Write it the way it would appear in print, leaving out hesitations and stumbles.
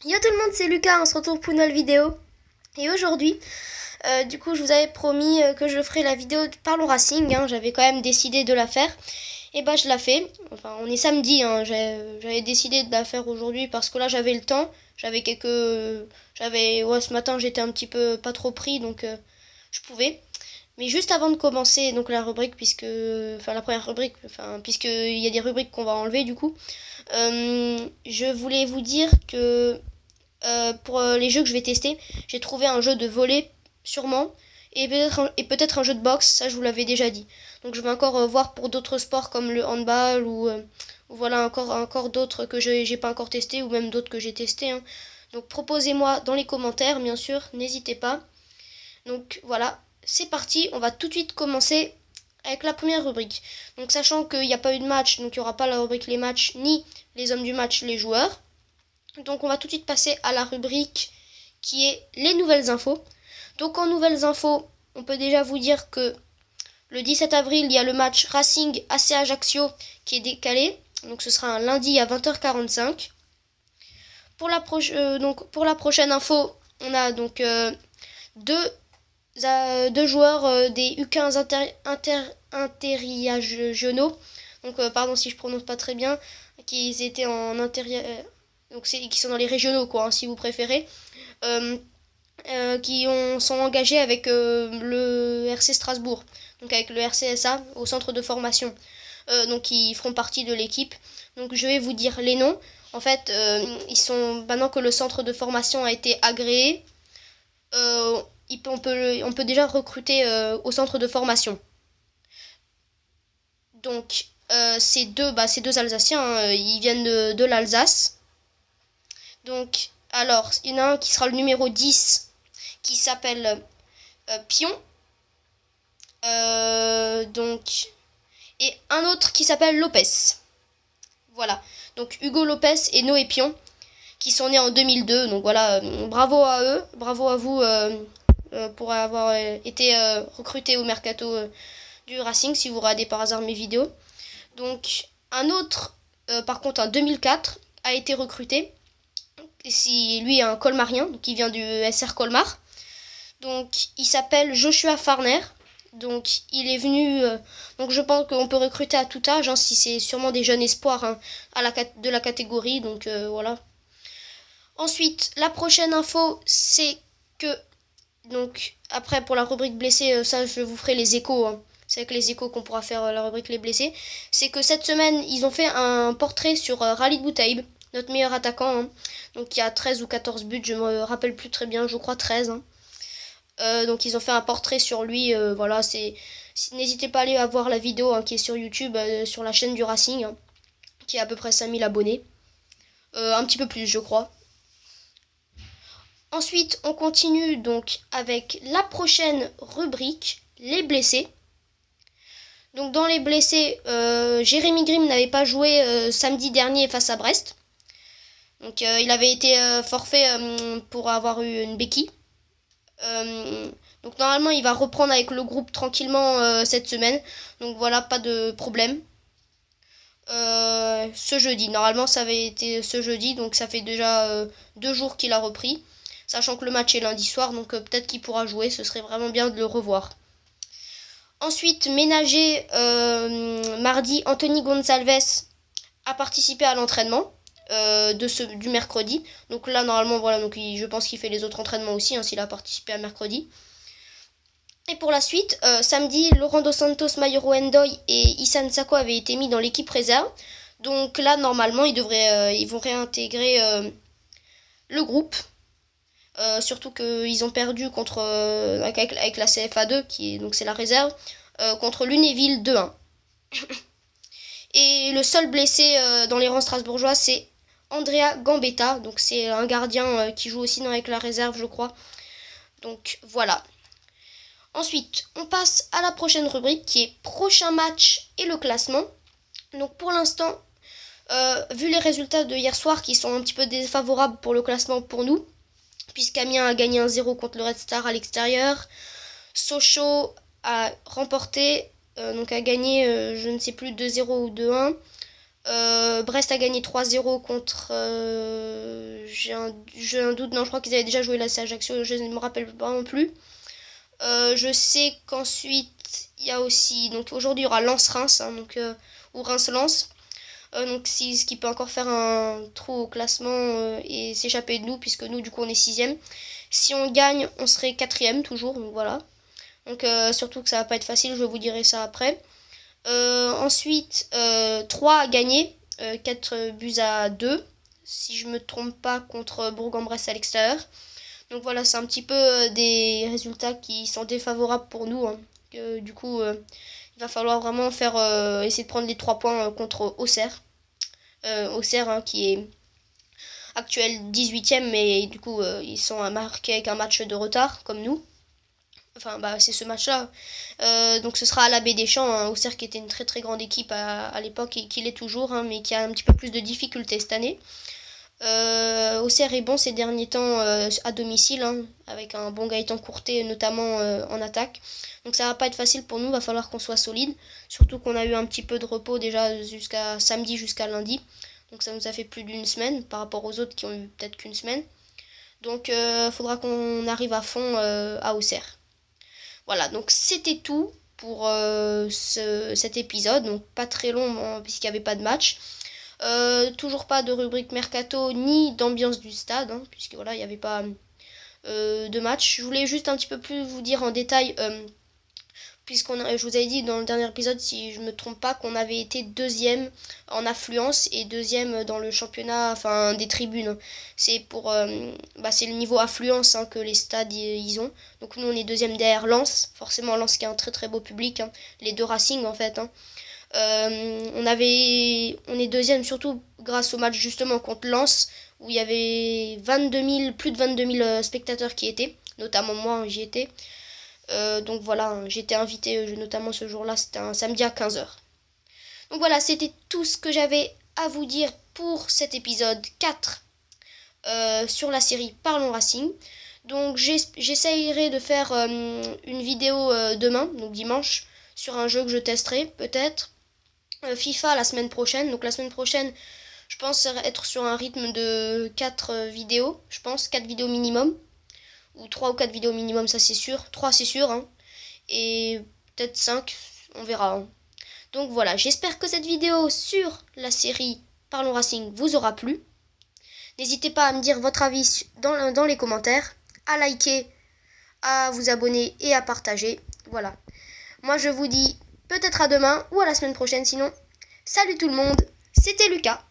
Yo tout le monde, c'est Lucas, on se retrouve pour une nouvelle vidéo. Et aujourd'hui, du coup, je vous avais promis que je ferais la vidéo de Parlons Racing, hein, j'avais quand même décidé de la faire. Et bah je la fais, enfin on est samedi, hein, j'avais décidé de la faire aujourd'hui parce que là j'avais le temps. Ouais, ce matin j'étais un petit peu pas trop pris donc je pouvais. Mais juste avant de commencer donc la rubrique, enfin la première rubrique, enfin puisqu'il y a des rubriques qu'on va enlever du coup, je voulais vous dire que pour les jeux que je vais tester, j'ai trouvé un jeu de volley, sûrement, et peut-être un jeu de boxe, ça je vous l'avais déjà dit. Donc je vais encore voir pour d'autres sports comme le handball ou voilà encore d'autres que j'ai pas encore testé ou même d'autres que j'ai testé, hein. Donc proposez-moi dans les commentaires, bien sûr, n'hésitez pas. Donc voilà, c'est parti, on va tout de suite commencer avec la première rubrique. Donc sachant qu'il n'y a pas eu de match, donc il n'y aura pas la rubrique les matchs, ni les hommes du match, les joueurs. Donc on va tout de suite passer à la rubrique qui est les nouvelles infos. Donc en nouvelles infos, on peut déjà vous dire que le 17 avril, il y a le match Racing AC Ajaccio qui est décalé. Donc ce sera un lundi à 20h45. Donc pour la prochaine info, on a donc deux joueurs des U15 interrégionaux. Donc pardon si je prononce pas très bien, qui étaient en intérieur, donc qui sont dans les régionaux quoi, hein, si vous préférez, euh, sont engagés avec le RC Strasbourg, donc avec le RCSA au centre de formation. Donc ils feront partie de l'équipe. Donc je vais vous dire les noms. En fait, maintenant que le centre de formation a été agréé, on peut déjà recruter au centre de formation. Donc ces deux Alsaciens, hein, ils viennent de l'Alsace. Donc alors, il y en a un qui sera le numéro 10 qui s'appelle Pion. Donc et un autre qui s'appelle Lopez. Voilà. Donc Hugo Lopez et Noé Pion qui sont nés en 2002. Donc voilà, bravo à eux, bravo à vous pour avoir été recruté au mercato du Racing si vous regardez par hasard mes vidéos. Donc un autre, par contre un 2004, a été recruté. Si lui est un colmarien, qui vient du SR Colmar. Donc il s'appelle Joshua Farner. Donc il est venu. Donc je pense qu'on peut recruter à tout âge, hein, si c'est sûrement des jeunes espoirs, hein, de la catégorie. Donc voilà. Ensuite, la prochaine info, c'est que donc après pour la rubrique blessés, ça je vous ferai les échos, hein. C'est avec les échos qu'on pourra faire la rubrique les blessés. C'est que cette semaine, ils ont fait un portrait sur Khalid Boutaïb, notre meilleur attaquant, hein. Donc il y a 13 ou 14 buts, je me rappelle plus très bien, je crois 13, hein. Donc ils ont fait un portrait sur lui, voilà, n'hésitez pas à aller voir la vidéo, hein, qui est sur YouTube, sur la chaîne du Racing, hein, qui a à peu près 5000 abonnés. Un petit peu plus, je crois. Ensuite, on continue donc avec la prochaine rubrique, les blessés. Donc dans les blessés, Jérémy Grimm n'avait pas joué samedi dernier face à Brest. Donc il avait été forfait pour avoir eu une béquille. Donc normalement il va reprendre avec le groupe tranquillement cette semaine. Donc voilà, pas de problème. Ce jeudi, normalement ça avait été ce jeudi, donc ça fait déjà 2 jours qu'il a repris. Sachant que le match est lundi soir, donc peut-être qu'il pourra jouer, ce serait vraiment bien de le revoir. Ensuite, ménager mardi, Anthony Gonçalves a participé à l'entraînement du mercredi. Donc là, normalement, voilà, donc je pense qu'il fait les autres entraînements aussi, hein, s'il a participé à mercredi. Et pour la suite, samedi, Laurent Dos Santos, Mayoro Endoy et Issam Sako avaient été mis dans l'équipe réserve. Donc là, normalement, ils vont réintégrer le groupe. Surtout qu'ils ont perdu avec la CFA2, donc c'est la réserve, contre Lunéville 2-1. Et le seul blessé dans les rangs strasbourgeois, c'est Andrea Gambetta. Donc c'est un gardien qui joue aussi avec la réserve, je crois. Donc voilà. Ensuite, on passe à la prochaine rubrique qui est prochain match et le classement. Donc pour l'instant, vu les résultats de hier soir qui sont un petit peu défavorables pour le classement pour nous, puisqu'Amiens a gagné 1-0 contre le Red Star à l'extérieur. Sochaux a remporté, donc a gagné, je ne sais plus, 2-0 ou 2-1 Brest a gagné 3-0 contre... j'ai un doute, non, je crois qu'ils avaient déjà joué la Ajaccio, je ne me rappelle pas non plus. Je sais qu'ensuite, il y a aussi... Donc aujourd'hui, il y aura Lens-Reims, hein, ou Reims-Lens. Donc ce qui peut encore faire un trou au classement et s'échapper de nous, puisque nous, du coup, on est 6ème. Si on gagne, on serait 4ème toujours, donc voilà. Donc surtout que ça va pas être facile, je vous dirai ça après. Ensuite, 3 à gagner, 4 buts à 2, si je me trompe pas, contre Bourg-en-Bresse à l'extérieur. Donc voilà, c'est un petit peu des résultats qui sont défavorables pour nous, hein. Du coup, il va falloir vraiment essayer de prendre les 3 points contre Auxerre. Auxerre, hein, qui est actuel 18ème, mais du coup, ils sont à marquer avec un match de retard, comme nous. Enfin, bah, c'est ce match-là. Donc ce sera à la Baie des Champs, hein, Auxerre qui était une très très grande équipe à l'époque et qui l'est toujours, hein, mais qui a un petit peu plus de difficultés cette année. Auxerre est bon ces derniers temps à domicile, hein, avec un bon Gaëtan Courtet notamment en attaque. Donc ça va pas être facile pour nous, va falloir qu'on soit solide. Surtout qu'on a eu un petit peu de repos déjà jusqu'à samedi, jusqu'à lundi. Donc ça nous a fait plus d'une semaine par rapport aux autres qui ont eu peut-être qu'une semaine. Donc faudra qu'on arrive à fond à Auxerre. Voilà, donc c'était tout pour cet épisode. Donc pas très long hein, puisqu'il n'y avait pas de match. Toujours pas de rubrique mercato ni d'ambiance du stade, hein, puisque voilà, il n'y avait pas de match. Je voulais juste un petit peu plus vous dire en détail, je vous avais dit dans le dernier épisode, si je me trompe pas, qu'on avait été deuxième en affluence et deuxième dans le championnat, enfin des tribunes. C'est c'est le niveau affluence hein, que les stades ils ont. Donc nous on est deuxième derrière Lens, forcément Lens qui a un très très beau public, hein, les deux Racing en fait. Hein. On est deuxième surtout grâce au match justement contre Lens où il y avait plus de 22 000 spectateurs qui étaient, notamment moi hein, j'y étais. Donc voilà, hein, j'étais invitée notamment ce jour-là, c'était un samedi à 15h. Donc voilà, c'était tout ce que j'avais à vous dire pour cet épisode 4 sur la série Parlons Racing. Donc j'essayerai de faire une vidéo demain, donc dimanche, sur un jeu que je testerai peut-être. FIFA la semaine prochaine. Donc la semaine prochaine, je pense être sur un rythme de 4 vidéos. Je pense 4 vidéos minimum. Ou 3 ou 4 vidéos minimum, ça c'est sûr. 3 c'est sûr. Hein. Et peut-être 5, on verra. Hein. Donc voilà, j'espère que cette vidéo sur la série Parlons Racing vous aura plu. N'hésitez pas à me dire votre avis dans les commentaires, à liker, à vous abonner et à partager. Voilà. Moi je vous dis peut-être à demain ou à la semaine prochaine sinon. Salut tout le monde, c'était Lucas.